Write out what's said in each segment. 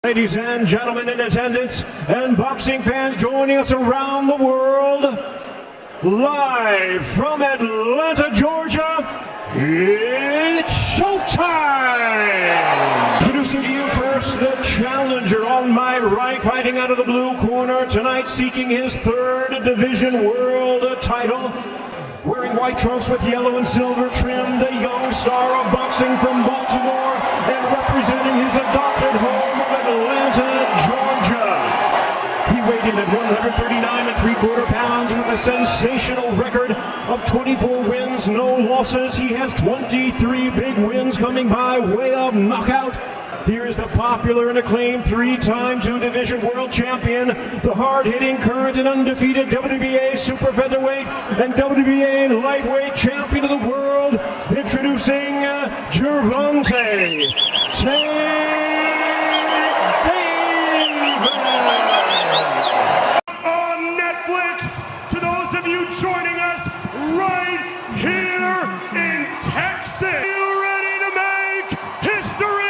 Ladies and gentlemen in attendance and boxing fans joining us around the world, live from Atlanta, Georgia, it's showtime! Introducing to you first the challenger on my right, fighting out of the blue corner tonight, seeking his third division world title. Wearing white trunks with yellow and silver trim, the young star of boxing from Baltimore and representing his adopted home of Atlanta, Georgia. He weighed in at 139 3/4 pounds with a sensational record of 24 wins, no losses. He has 23 big wins coming by way of knockout. Here's the popular and acclaimed three-time two-division world champion, the hard-hitting, current and undefeated WBA super featherweight and WBA lightweight champion of the world, introducing Gervonta. On Netflix, to those of you joining us right here in Texas. Are you ready to make history?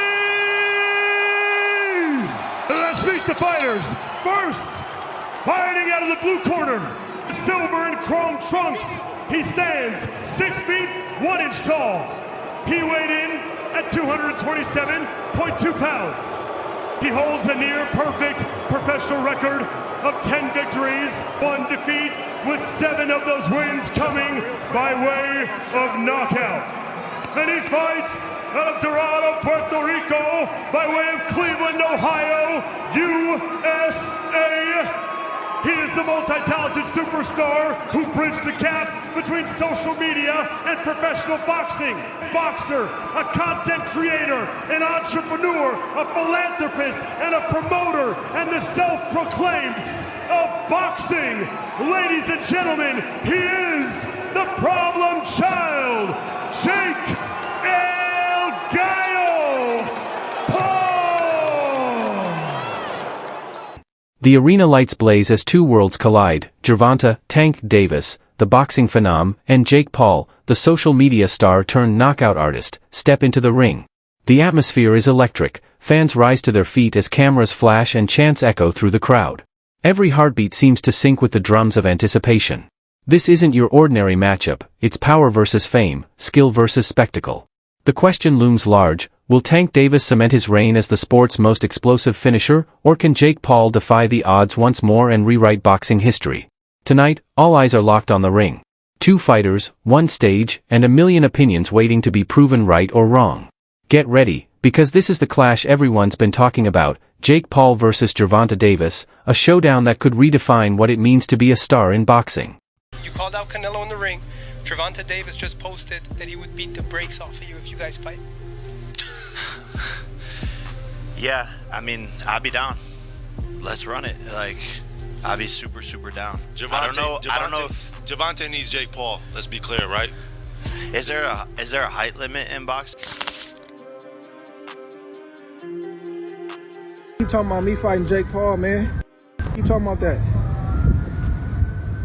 Let's meet the fighters. First, fighting out of the blue corner, silver and chrome trunks. He stands 6 feet 1 inch tall. He weighed in at 227.2 pounds. He holds a near perfect professional record of 10 victories, 1 defeat, with 7 of those wins coming by way of knockout. And he fights out of Dorado, Puerto Rico, by way of Cleveland, Ohio, USA. He is the multi-talented superstar who bridged the gap between social media and professional boxing. Boxer, a content creator, an entrepreneur, a philanthropist, and a promoter, and the self-proclaimed of boxing. Ladies and gentlemen, he is the problem child, Jake El Gallo Paul. The arena lights blaze as two worlds collide. Gervonta, Tank Davis, the boxing phenom, and Jake Paul, the social media star turned knockout artist, step into the ring. The atmosphere is electric. Fans rise to their feet as cameras flash and chants echo through the crowd. Every heartbeat seems to sync with the drums of anticipation. This isn't your ordinary matchup. It's power versus fame, skill versus spectacle. The question looms large: will Tank Davis cement his reign as the sport's most explosive finisher, or can Jake Paul defy the odds once more and rewrite boxing history? Tonight, all eyes are locked on the ring. 2 fighters, 1 stage, and a million opinions waiting to be proven right or wrong. Get ready, because this is the clash everyone's been talking about: Jake Paul versus Gervonta Davis, a showdown that could redefine what it means to be a star in boxing. You called out Canelo in the ring. Gervonta Davis just posted that he would beat the brakes off of you if you guys fight. Yeah, I mean, I'd be down. Let's run it. Like, I'd be super, super down. I don't know if Gervonta needs Jake Paul. Let's be clear, right? is there a height limit in boxing? Keep talking about me fighting Jake Paul, man. Keep talking about that.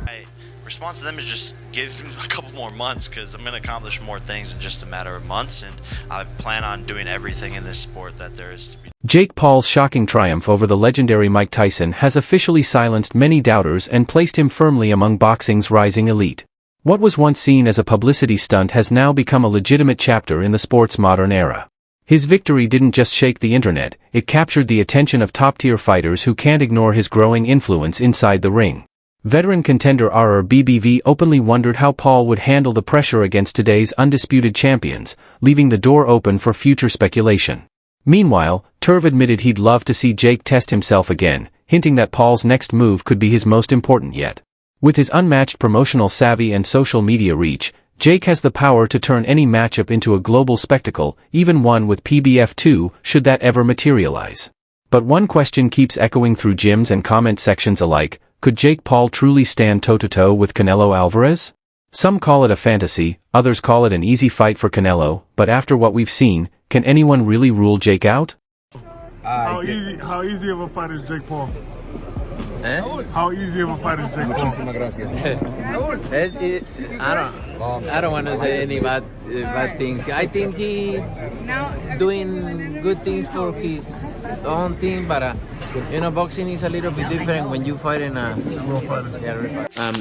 My response to them is just give me a couple more months, because I'm going to accomplish more things in just a matter of months, and I plan on doing everything in this sport that there is to be. Jake Paul's shocking triumph over the legendary Mike Tyson has officially silenced many doubters and placed him firmly among boxing's rising elite. What was once seen as a publicity stunt has now become a legitimate chapter in the sport's modern era. His victory didn't just shake the internet, it captured the attention of top-tier fighters who can't ignore his growing influence inside the ring. Veteran contender RRBBV openly wondered how Paul would handle the pressure against today's undisputed champions, leaving the door open for future speculation. Meanwhile, Turv admitted he'd love to see Jake test himself again, hinting that Paul's next move could be his most important yet. With his unmatched promotional savvy and social media reach, Jake has the power to turn any matchup into a global spectacle, even one with PBF2, should that ever materialize. But one question keeps echoing through gyms and comment sections alike: could Jake Paul truly stand toe-to-toe with Canelo Alvarez? Some call it a fantasy, others call it an easy fight for Canelo, but after what we've seen, can anyone really rule Jake out? How easy of a fight is Jake Paul? How easy of a fight is Jake Paul? I don't want to say any bad things. I think he doing good things for his own thing, but you know, boxing is a little bit different when you fight in a real fighter. Yeah, real fighter.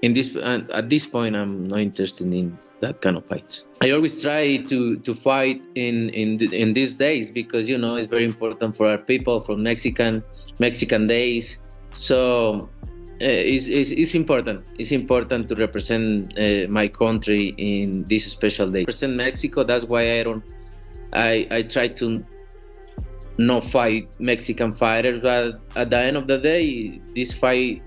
In this at this point, I'm not interested in that kind of fights. I always try to fight in these days because you know it's very important for our people from Mexican days. So it's important. It's important to represent my country in this special day. Represent Mexico. That's why I try to not fight Mexican fighters. But at the end of the day, this fight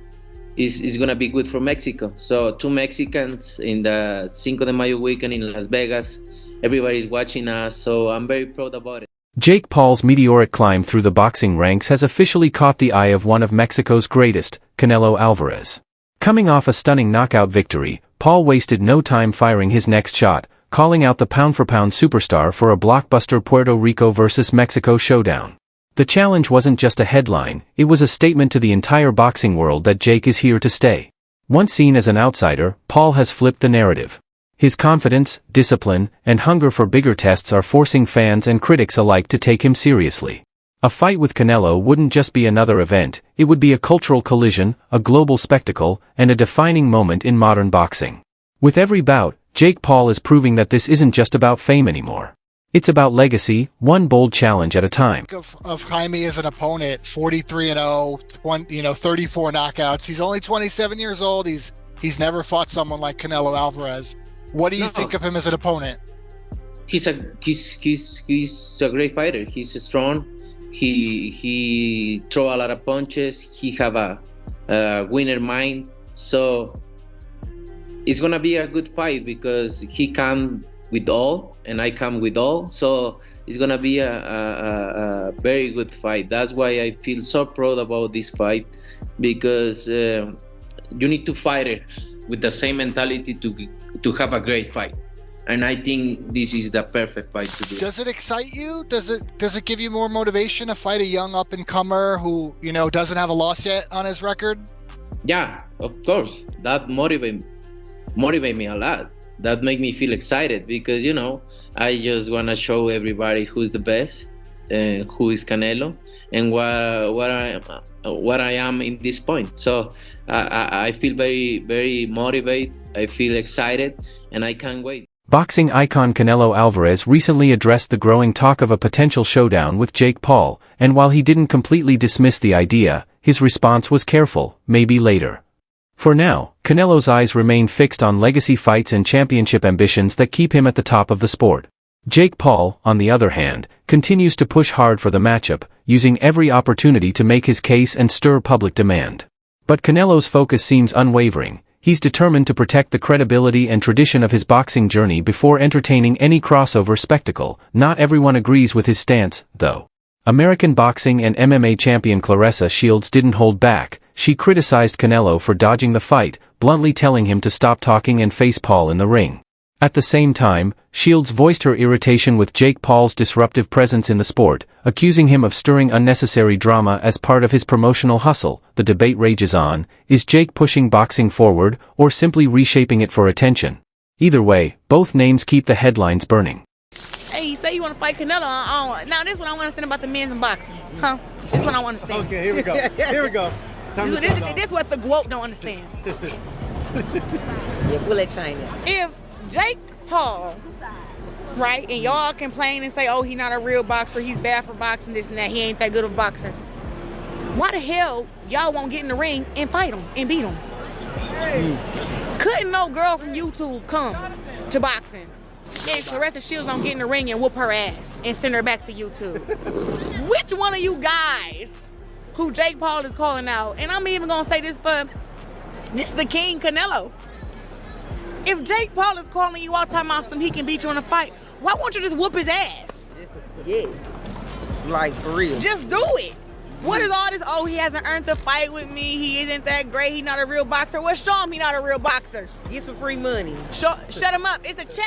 is gonna be good for Mexico. So 2 Mexicans in the Cinco de Mayo weekend in Las Vegas. Everybody's watching us, so I'm very proud about it. Jake Paul's meteoric climb through the boxing ranks has officially caught the eye of one of Mexico's greatest, Canelo Alvarez. Coming off a stunning knockout victory, Paul wasted no time firing his next shot, calling out the pound-for-pound superstar for a blockbuster Puerto Rico versus Mexico showdown. The challenge wasn't just a headline, it was a statement to the entire boxing world that Jake is here to stay. Once seen as an outsider, Paul has flipped the narrative. His confidence, discipline, and hunger for bigger tests are forcing fans and critics alike to take him seriously. A fight with Canelo wouldn't just be another event, it would be a cultural collision, a global spectacle, and a defining moment in modern boxing. With every bout, Jake Paul is proving that this isn't just about fame anymore. It's about legacy, one bold challenge at a time. Of Jaime as an opponent, 43-0, 34 knockouts. He's only 27 years old. He's never fought someone like Canelo Alvarez. What do you think of him as an opponent? He's a great fighter. He's strong. He throw a lot of punches. He have a winner mind. So it's gonna be a good fight because he come with all and I come with all. So it's gonna be a very good fight. That's why I feel so proud about this fight because you need to fight it with the same mentality to have a great fight. And I think this is the perfect fight to do. Does it excite you? Does it give you more motivation to fight a young up-and-comer who, you know, doesn't have a loss yet on his record? Yeah, of course. That motivate me a lot. That make me feel excited because, you know, I just want to show everybody who's the best, who is Canelo, and what I am in this point. So I feel very, very motivated. I feel excited, and I can't wait. Boxing icon Canelo Alvarez recently addressed the growing talk of a potential showdown with Jake Paul, and while he didn't completely dismiss the idea, his response was careful, maybe later. For now, Canelo's eyes remain fixed on legacy fights and championship ambitions that keep him at the top of the sport. Jake Paul, on the other hand, continues to push hard for the matchup, using every opportunity to make his case and stir public demand. But Canelo's focus seems unwavering. He's determined to protect the credibility and tradition of his boxing journey before entertaining any crossover spectacle. Not everyone agrees with his stance, though. American boxing and MMA champion Claressa Shields didn't hold back. She criticized Canelo for dodging the fight, bluntly telling him to stop talking and face Paul in the ring. At the same time, Shields voiced her irritation with Jake Paul's disruptive presence in the sport, accusing him of stirring unnecessary drama as part of his promotional hustle. The debate rages on: is Jake pushing boxing forward, or simply reshaping it for attention? Either way, both names keep the headlines burning. Hey, you say you want to fight Canelo? Now this is what I want to understand about the men's in boxing. Huh? This is what I want to understand. Okay, here we go. Here we go. This is what the GWOT don't understand. Yeah, we'll let China. If Jake Paul, right, and y'all complain and say, oh, he's not a real boxer, he's bad for boxing, this and that, he ain't that good of a boxer, why the hell y'all won't get in the ring and fight him and beat him? Couldn't no girl from YouTube come to boxing? Yeah, Claressa Shields don't get in the ring and whoop her ass and send her back to YouTube. Which one of you guys who Jake Paul is calling out, and I'm even gonna say this for, this is the king Canelo. If Jake Paul is calling you all time out, he can beat you in a fight, why won't you just whoop his ass? Yes, like for real. Just do it. What is all this? Oh, he hasn't earned the fight with me. He isn't that great. He's not a real boxer. Well, show him he's not a real boxer. Get some free money. Shut him up. It's a check.